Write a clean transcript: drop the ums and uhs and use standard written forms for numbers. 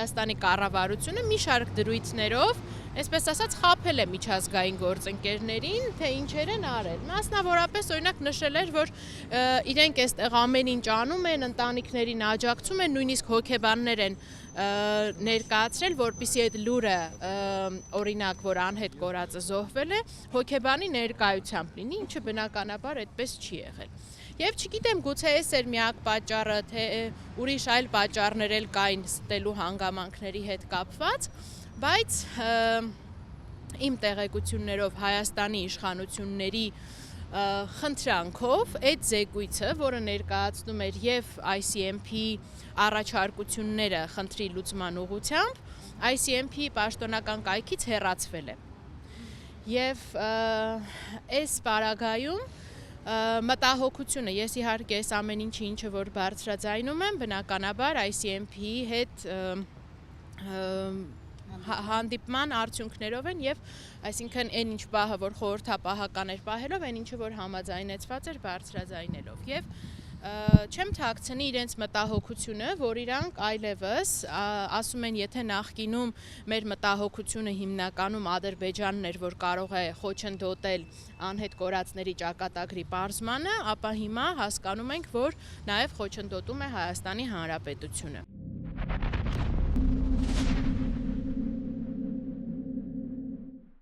Հայաստանի կառավարությունը մի շարք դրույթներով, այսպես ասած, խաբել է միջազգային գործընկերներին, թե ինչեր են արել։ Մասնավորապես, օրինակ նշել էր, որ իրենք այստեղ ամեն ինչ անում են, ընտանիքներին աջակցում են, նույնիսկ հոգեբաններ են ներկայացրել, որպեսզի այդ լուրը, օրինակ, որ անհետ կորածը զոհվել է, հոգեբանի ներկայությամբ լինի, ինչը բնականաբար այդպես չի եղել։ Եվ չգիտեմ, գուցե էս էր միակ պատճառը, թե ուրիշ այլ պատճառներ էլ կային ստելու հանգամանքների հետ կապված, բայց իմ տեղեկություններով Հայաստանի իշխանությունների խնդրանքով այդ զեկույցը, որը ներկայացնում էր և ICMP առաջարկությունները խնդրի լուծման ուղղությամբ, ICMP պաշտոնական կայքից հեռացվել է։ Եվ այս պարագայում մտահոգությունը, ես իհարկե այս ամեն ինչը որ բարձրաձայնում եմ, բնականաբար ICMP-ի հետ հանդիպման արդյունքներով են և այսինքն այն ինչ պահը, որ խորհրդապահական էր պահելով, այն ինչը որ համաձայնեցված էր բարձրաձայնելով և չեմ թաքցնի իրենց մտահոգությունը, որ իրանք այլևս ասում են, եթե նախկինում մեր մտահոգությունը հիմնականում Ադրբեջանն էր, որ կարող է խոչընդոտել անհետ կորածների ճակատագրի պարզմանը, ապա հիմա հասկանում ենք, որ նաև խոչընդոտում է Հայաստանի Հանրապետությունը։